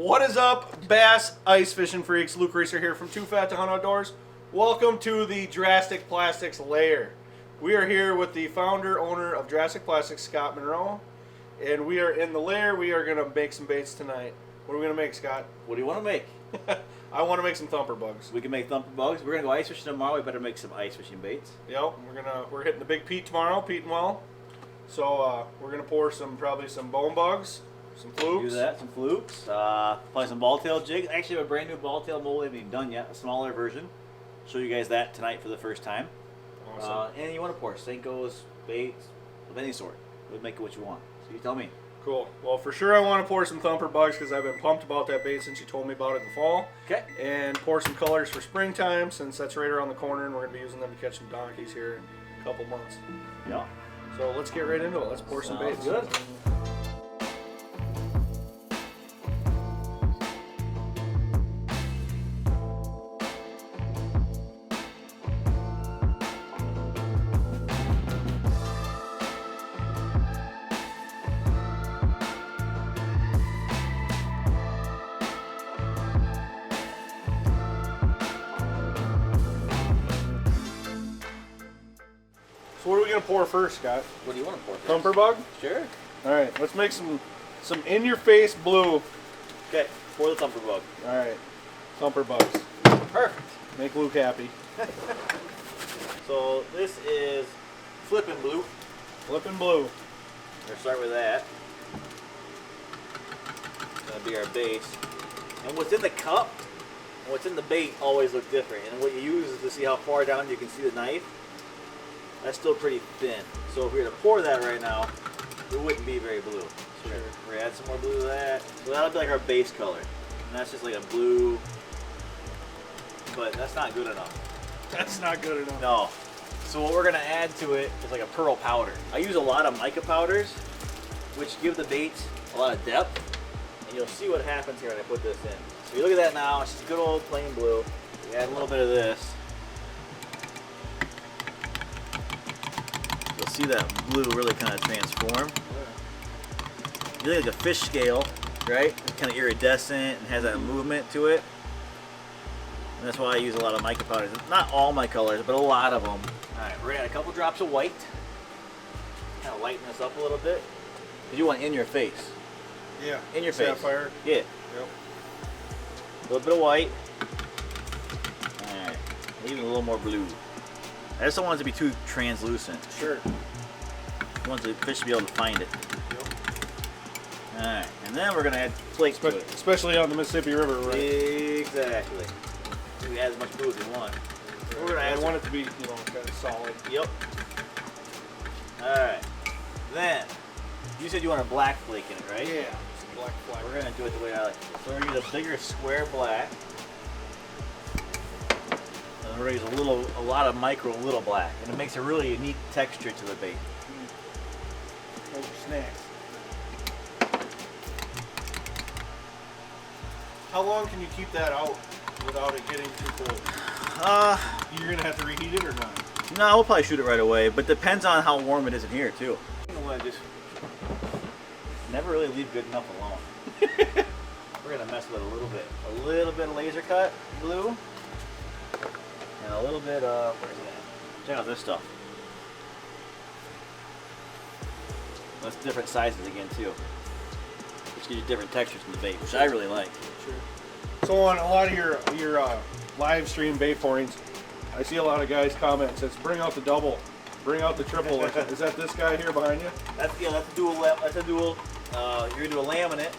What is up, bass ice fishing freaks? Luke Racer here from Too Fat to Hunt Outdoors. Welcome to the Drastic Plastics lair. We are here with the founder, owner of Drastic Plastics, Scott Monroe. And we are in the lair. We are going to make some baits tonight. What are we going to make, Scott? What do you want to make? I want to make some thumper bugs. We can make thumper bugs. We're going to go ice fishing tomorrow. We better make some ice fishing baits. Yep, we're hitting the Big Pete tomorrow, Pete and Well. So we're going to pour probably some bone bugs. Some flukes. Do that, some flukes. Probably some ball tail jigs. Actually, I have a brand new ball tail mold. I haven't even done yet. A smaller version. Show you guys that tonight for the first time. Awesome. And you want to pour Senkos, baits of any sort. We'll make it what you want. So you tell me. Cool. Well, for sure I want to pour some thumper bugs because I've been pumped about that bait since you told me about it in the fall. Okay. And pour some colors for springtime since that's right around the corner and we're going to be using them to catch some donkeys here in a couple months. Yeah. So let's get right into it. Let's pour some baits. Good. So what are we going to pour first, Scott? What do you want to pour first? Thumper bug? Sure. All right, let's make some in-your-face blue. Okay, pour the thumper bug. All right, thumper bugs. Perfect. Make Luke happy. So this is flipping blue. Flipping blue. We're going to start with that. It's going to be our base. And what's in the cup and what's in the bait always look different. And what you use is to see how far down you can see the knife. That's still pretty thin. So if we were to pour that right now, it wouldn't be very blue. So we're going to add some more blue to that. So that'll be like our base color. And that's just like a blue, but that's not good enough. That's not good enough. No. So what we're going to add to it is like a pearl powder. I use a lot of mica powders, which give the baits a lot of depth. And you'll see what happens here when I put this in. So you look at that now, it's just good old plain blue. We add a little bit of this. You'll see that blue really kind of transform. You look like a fish scale, right? It's kind of iridescent and has that movement to it. And that's why I use a lot of mica powders. Not all my colors, but a lot of them. Alright, we're going to add a couple drops of white. Kind of lighten this up a little bit. Because you want in your face. Yeah. In your face. Sapphire. Yeah. Yep. A little bit of white. Alright. Even a little more blue. I just don't want it to be too translucent. Sure. I want the fish to be able to find it. Yep. Alright. And then we're going to add flakes to it. Especially on the Mississippi River, right? Exactly. You can add as much blue as you want. We're going to add I want it to be, kind of solid. Yep. Alright. Then, you said you want a black flake in it, right? Yeah. Some black flake. We're going to do it the way I like it. So we're going to use a bigger square black. And we're going to use a lot of micro little black. And it makes a really unique texture to the bait. Those are snacks. How long can you keep that out without it getting too cold? You're going to have to reheat it or not? No, we'll probably shoot it right away, but depends on how warm it is in here too. You know what, just never really leave good enough alone. We're gonna mess with it a little bit of laser cut glue, and a little bit of where's it at? Check out this stuff. That's different sizes again too. Which gives you different textures in the bait, which I really like. Sure. So on a lot of your live stream bait pourings, I see a lot of guys comment, says bring out the double, bring out the triple. Is that this guy here behind you? That's a dual. That's a dual. You're gonna do a laminate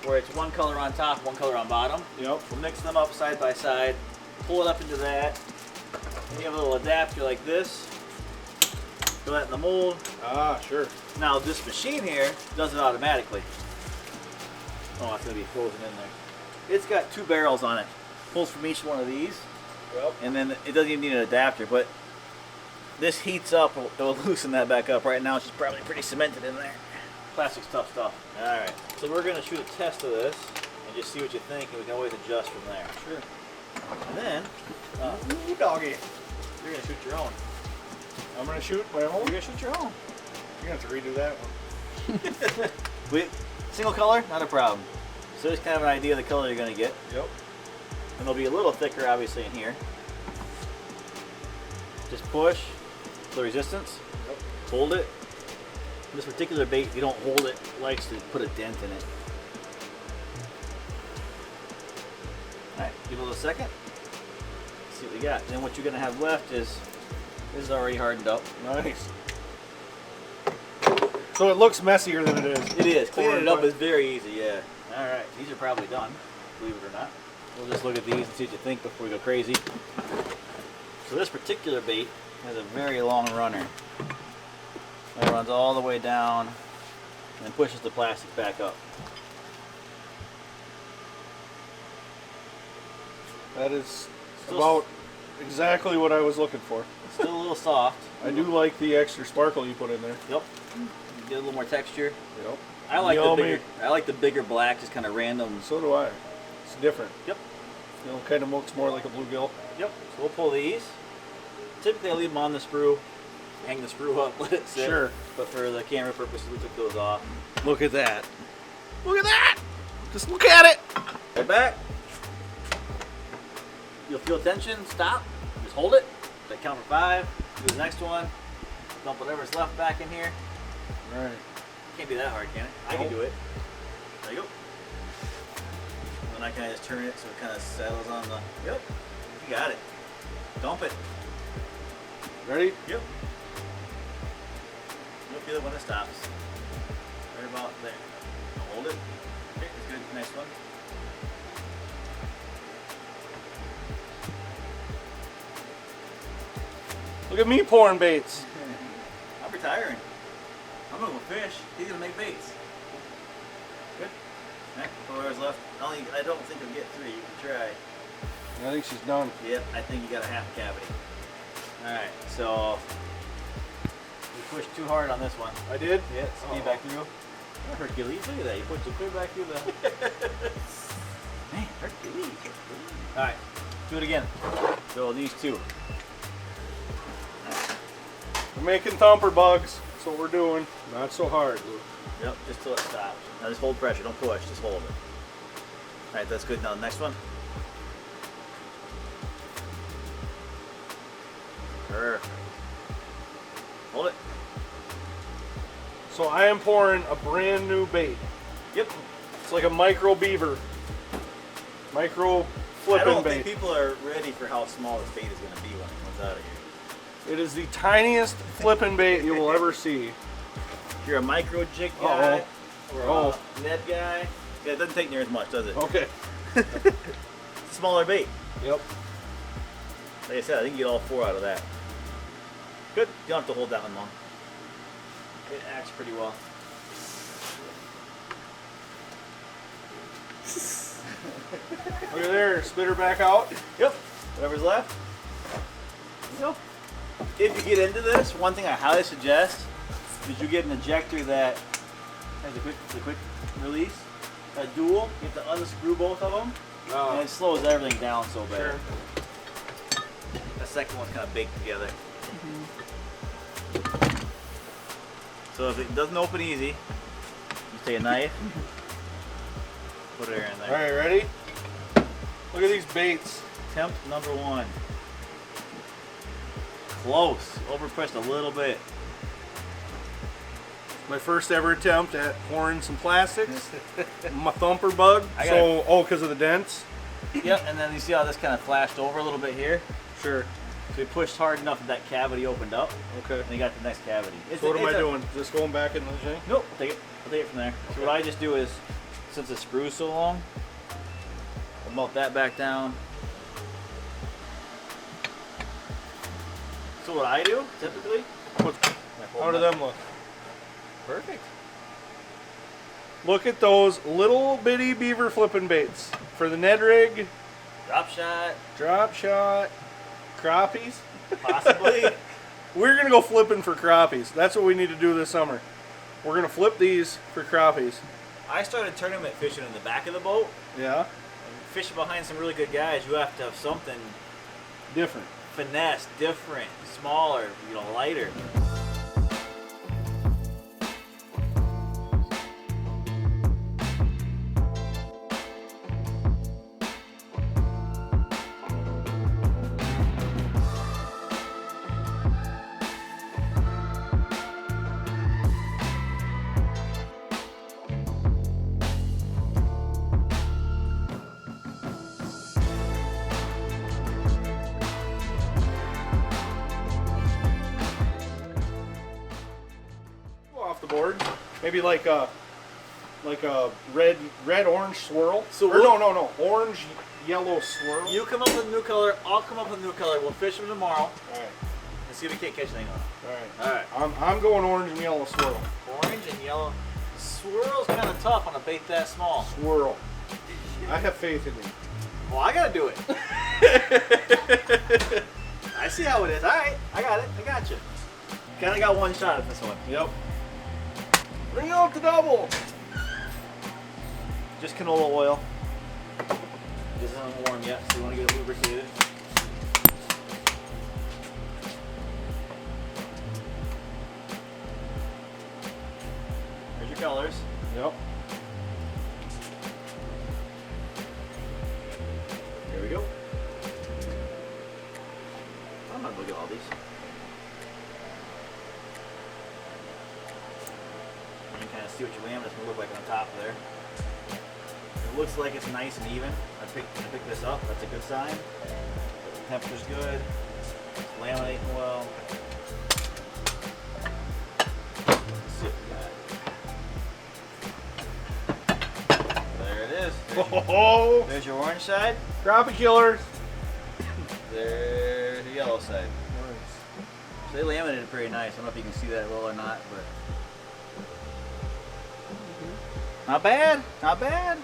where it's one color on top, one color on bottom. Yep. We'll mix them up side by side, pull it up into that. And you have a little adapter like this. Throw that in the mold. Ah, sure. Now this machine here does it automatically. Oh, it's gonna be frozen in there. It's got 2 barrels on it. Pulls from each one of these. Yep. And then it doesn't even need an adapter, but this heats up, it'll loosen that back up. Right now it's just probably pretty cemented in there. Plastic's tough stuff. Alright, so we're going to shoot a test of this and just see what you think, and we can always adjust from there. Sure. And then, Ooh, doggy. you're going to shoot your own. I'm going to shoot my own? You're going to shoot your own. You're going to have to redo that one. Single color, not a problem. So there's kind of an idea of the color you're going to get. Yep. And they'll be a little thicker, obviously, in here. Just push the resistance. Yep. Hold it. This particular bait, if you don't hold it, likes to put a dent in it. Alright, give it a little second. See what we got. Then what you're going to have left is, this is already hardened up. Nice. So it looks messier than it is. It is. Cleaning it up is very easy, yeah. Alright, these are probably done, believe it or not. We'll just look at these and see what you think before we go crazy. So this particular bait has a very long runner. It runs all the way down and pushes the plastic back up. That is Still about exactly what I was looking for. Still a little soft. I do like the extra sparkle you put in there. Yep. Get a little more texture. Yep. I like Yummy. the bigger. I like the bigger black, just kind of random. So do I. It's different. Yep. You know, kind of looks more like a bluegill. Yep. So we'll pull these. Typically, I leave them on the sprue. Hang the sprue up, let it sit. Sure. But for the camera purposes, we took those off. Look at that. Look at that. Just look at it. Right back. You'll feel tension. Stop. Just hold it. Then count for 5. Do the next one. Dump whatever's left back in here. All right. Can't be that hard, can it? I can do it. There you go. And then I kind of just turn it so it kind of settles on the. Yep. You got it. Dump it. Ready? Yep. You'll feel it when it stops. Right about there. Hold it. Okay, that's good. Next one. Look at me pouring baits. I'm retiring. I'm gonna go fish. He's gonna make baits. Good. Alright, 4 hours left. I don't think I'll get 3. You can try. I think she's done. Yep, I think you got a half cavity. Alright, so you pushed too hard on this one. I did? Yeah, speed back through. Oh, Hercules, look at that. You pushed it clear back through the. Man, Hercules. Alright, do it again. So these two. We're making thumper bugs. That's what we're doing. Not so hard, Luke. Yep, just till it stops. Now just hold pressure, don't push, just hold it. Alright, that's good. Now the next one. Perfect. Hold it. So I am pouring a brand new bait. Yep. It's like a micro beaver. Micro I flipping don't bait. think people are ready for how small this bait is going to be when it comes out of here. It is the tiniest flipping bait you will ever see. If you're a micro jig guy or a Ned guy, yeah, it doesn't take near as much, does it? Okay. It's a smaller bait. Yep. Like I said, I think you get all 4 out of that. Good. You don't have to hold that one long. It acts pretty well. Look at there. Spit her back out. Yep. Whatever's left. There you go. If you get into this, one thing I highly suggest is you get an ejector that has a quick release, a dual. You have to unscrew both of them, and it slows everything down so bad. Sure. The second one's kind of baked together. So if it doesn't open easy, you take a knife, put it in there. All right, ready? Look at these baits. Attempt number 1. Close. Overpressed a little bit. My first ever attempt at pouring some plastics. My thumper bug. I got So, because of the dents? Yep, and then you see how this kind of flashed over a little bit here? Sure. So we pushed hard enough that that cavity opened up, Okay. and you got the next cavity. So what am I doing? Just going back into the thing? Nope, I'll take it from there. So what I just do is, since the sprue's so long, I'll melt that back down. So what I do, typically, How do them look? perfect. Look at those little bitty beaver flipping baits. For the Ned rig, Drop shot, drop shot, crappies. possibly. We're going to go flipping for crappies. That's what we need to do this summer. We're going to flip these for crappies. I started tournament fishing in the back of the boat. Yeah? Fishing behind some really good guys, you have to have something Different. finesse, different, smaller, lighter. Maybe like a red orange swirl. So or no, orange yellow swirl. You come up with a new color. I'll come up with a new color. We'll fish them tomorrow. All right. And see if we can't catch anything on them. All right. I'm going orange and yellow swirl. Orange and yellow. Swirl's kind of tough on a bait that small. Swirl. I have faith in you. Well, I gotta do it. I see how it is. All right, I got it. I got you. Kind of got one shot at this one. Yep. Bring out the double. Just canola oil. This isn't warm yet, so you want to get it lubricated. There's your colors. Yep. There we go. I'm gonna look at all these. You can kind of see what your laminate's gonna look like on top there. It looks like it's nice and even. I picked this up. That's a good sign. The temperature's good. It's laminating well. Let's see what we got. There it is. Oh, There's your orange side. crappie killers. There's the yellow side. So they laminated it pretty nice. I don't know if you can see that well or not, but not bad. Not bad.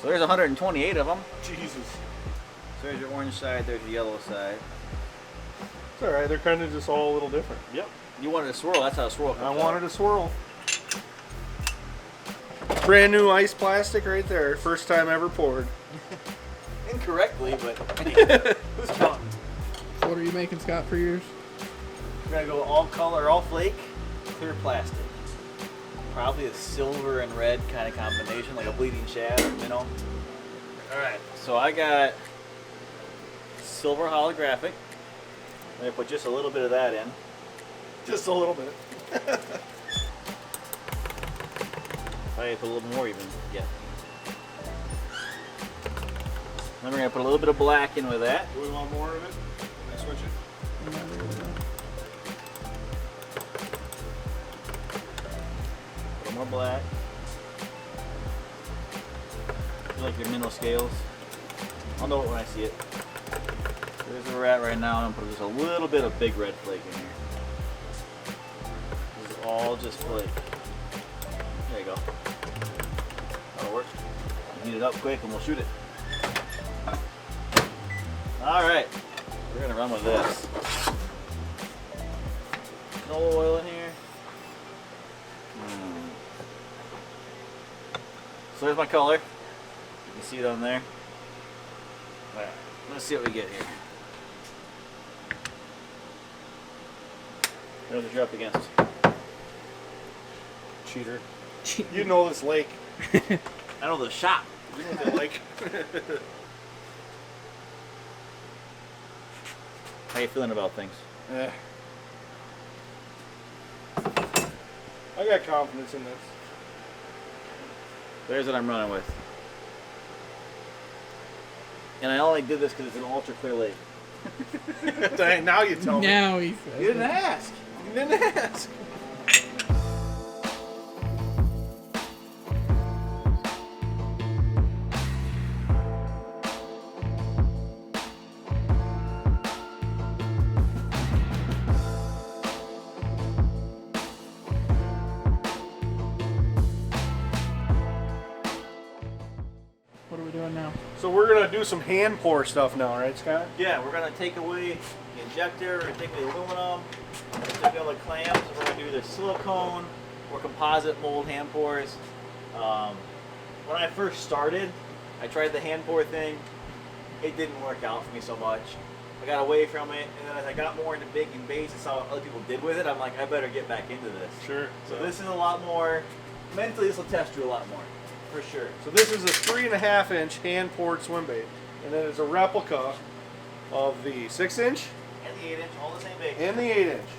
So there's 128 of them. Jesus. So there's your orange side. There's your yellow side. It's all right. They're kind of just all a little different. Yep. You wanted a swirl. That's how a swirl comes I out. wanted a swirl. Brand new ice plastic right there. First time ever poured. Incorrectly, but who's counting? What are you making, Scott, for yours? We're gonna go all color, all flake, clear plastic. Probably a silver and red kind of combination, like a bleeding shad or minnow. Alright, so I got silver holographic. I'm gonna put just a little bit of that in. Just a little bit. Probably put a little more even. Yeah. Then we're gonna put a little bit of black in with that. Do we want more of it? Can I switch it? A little more black. You like your minnow scales? I'll know it when I see it. There's where we're at right now. I'm gonna put just a little bit of big red flake in here. This is all just flake. There you go. That'll work. Heat it up quick and we'll shoot it. Alright, we're gonna run with this. Canola oil in here. So there's my color. You can see it on there. Alright, let's see what we get here. What are you up against? Cheater. You know this lake. I know the shop. You know the lake. How you feeling about things? Eh. I got confidence in this. There's what I'm running with. And I only did this because it's an ultra clear lake. Dang, now you tell me. Now he says. You didn't ask. You didn't ask. What are we doing now? So we're gonna do some hand pour stuff now, right, Scott? Yeah, we're gonna take away the injector, we're gonna take the aluminum, we're gonna take all the clamps, and we're gonna do the silicone or composite mold hand pours. When I first started, I tried the hand pour thing. It didn't work out for me so much. I got away from it, and then as I got more into baking baits and saw what other people did with it, I'm like, I better get back into this. Sure. So this is a lot more, mentally this will test you a lot more, for sure. So this is a 3.5 inch hand poured swim bait, and it is a replica of the 6 inch And the 8 inch, all the same bait. and the 8 inch.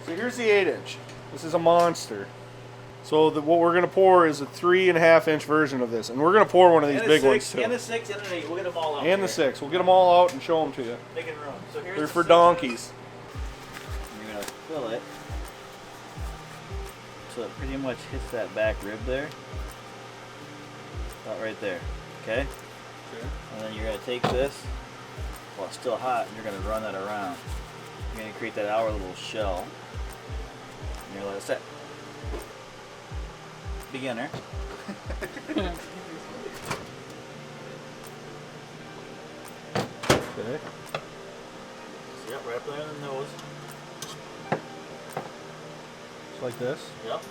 So here's the 8 inch. This is a monster. So what we're gonna pour is a 3.5 inch version of this, and we're gonna pour one of these And big the ones 6, too. and the 6, and the 8, we'll get them all out. And the here. 6. We'll get them all out and show them to you. Making room. So here's They're the for 6 donkeys. You're gonna fill it. so it pretty much hits that back rib there. About right there. Okay? Okay. And then you're going to take this while it's still hot and you're going to run that around. You're going to create that outer little shell. And you're going to let it set. Beginner. Okay. So, yep, right up there in the nose. Just like this. Yep.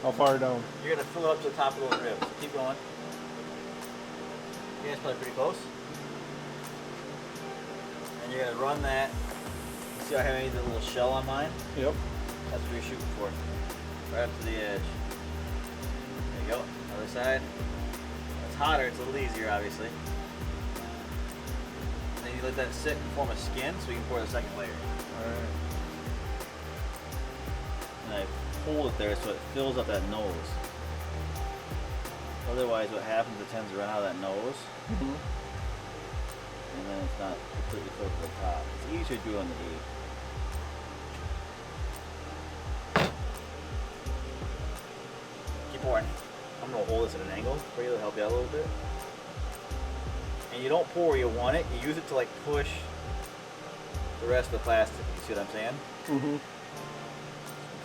How far down? You're going to fill it up to the top of those ribs. So keep going. Yeah, it's probably pretty close. And you're going to run that. See how I have the little shell on mine? Yep. That's what you're shooting for. Right up to the edge. There you go. Other side. When it's hotter, it's a little easier, obviously. And then you let that sit and form a skin so you can pour the second layer. Alright. And I hold it there so it fills up that nose. Otherwise, what happens, it tends to run out of that nose. Mm-hmm. And then it's not completely filled to the top. It's easier to do on the E. Keep pouring. I'm going to hold this at an angle for you to help you out a little bit. And you don't pour where you want it. You use it to like push the rest of the plastic. You see what I'm saying? Mm-hmm.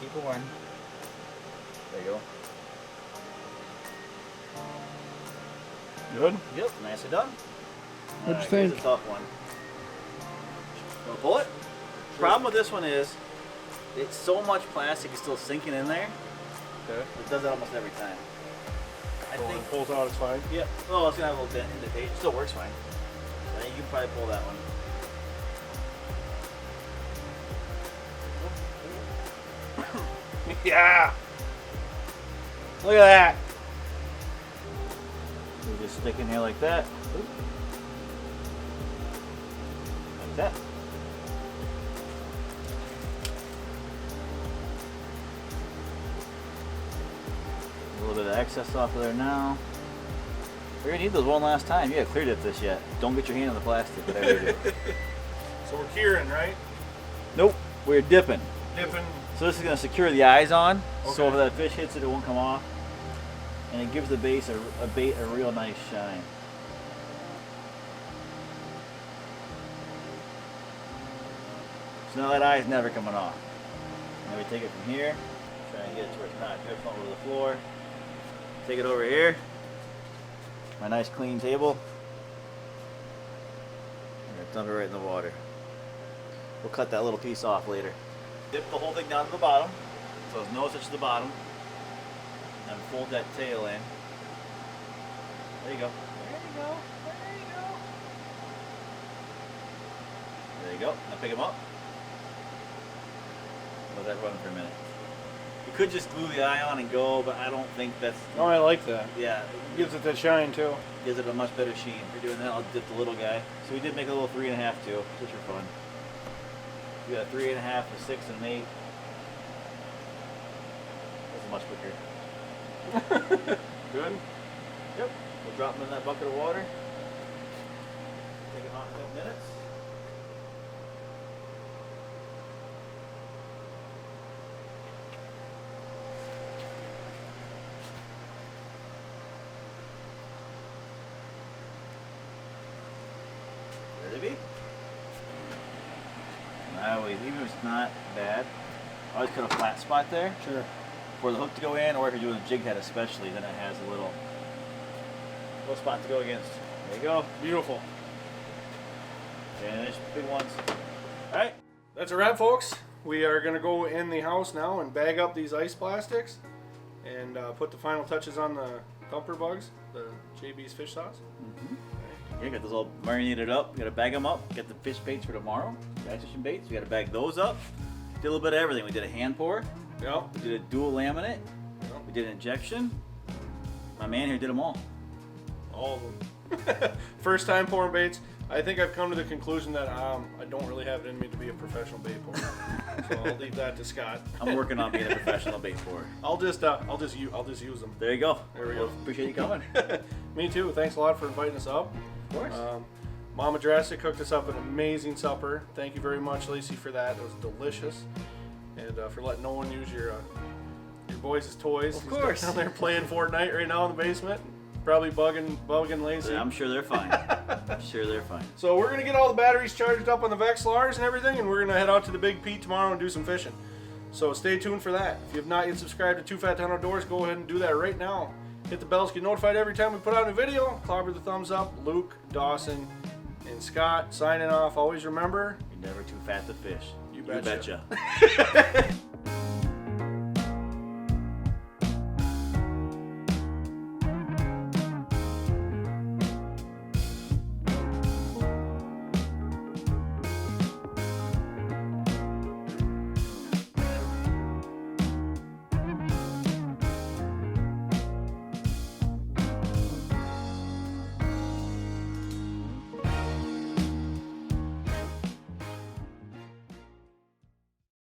Keep pouring. There you go. Good? Yep, nicely done. What'd you Here's think? a tough one. Want to pull it? Problem with this one is, it's so much plastic is still sinking in there. Okay. It does that almost every time. I So when think. it pulls out, it's fine. Yep. Oh, it's gonna have a little indentation. It still works fine. I think you can probably pull that one. Yeah! Look at that! You just stick in here like that. Like that. A little bit of excess off of there now. We're gonna need those one last time. You gotta clear dip this yet. Don't get your hand on the plastic, whatever you do. So we're curing, right? Nope, we're dipping. Dipping. So this is gonna secure the eyes on, so Okay. if that fish hits it, it won't come off. And it gives the base a bait a real nice shine. So now that eye is never coming off. Now we take it from here, try and get it to where it's not drifting over the floor. Take it over here, my nice clean table. We're gonna dump it right in the water. We'll cut that little piece off later. Dip the whole thing down to the bottom, so his nose touches the bottom. And fold that tail in. There you go. There you go. There you go. There you go. Now pick him up. Let that run for a minute. You could just glue the eye on and go, but I don't think that's. Oh, I like that. Yeah. Gives it that shine, too. Gives it a much better sheen. If you're doing that, I'll dip the little guy. So we did make a little 3.5 too, just for fun. We got a 3.5, a 6, and an 8. That's much quicker. Good? Yep. We'll drop them in that bucket of water. Take them out in a couple minutes. Ready to be? And I always, even if it's not bad, I always cut a flat spot there. Sure. For the hook to go in, or if you're doing a jig head especially, then it has a little spot to go against. There you go. Beautiful. Finish big ones. Alright. That's a wrap, folks. We are going to go in the house now and bag up these ice plastics and put the final touches on the thumper bugs, the JB's fish sauce. You got those all marinated up. You got to bag them up. Get the fish baits for tomorrow. Bass fishing baits. You got to bag those up. Did a little bit of everything. We did a hand pour. Yep. We did a dual laminate. Yep. We did an injection. My man here did them all. All of them. First time pouring baits. I think I've come to the conclusion that I don't really have it in me to be a professional bait pourer. So I'll leave that to Scott. I'm working on being a professional bait pourer. I'll just use them. There you go. There we go. Appreciate you coming. Me too. Thanks a lot for inviting us up. Of course. Mama Drastic cooked us up an amazing supper. Thank you very much, Lacey, for that. It was delicious, and for letting no one use your boys' toys. Of course. He's down there playing Fortnite right now in the basement. Probably bugging Lacey. I'm sure they're fine. I'm sure they're fine. So we're going to get all the batteries charged up on the Vexlars and everything, and we're going to head out to the Big Pete tomorrow and do some fishing. So stay tuned for that. If you have not yet subscribed to Too Fat to Hunt Outdoors, go ahead and do that right now. Hit the bells, get notified every time we put out a video. Clobber the thumbs up. Luke, Dawson, and Scott signing off. Always remember, You're never too fat to fish. You You betcha. betcha.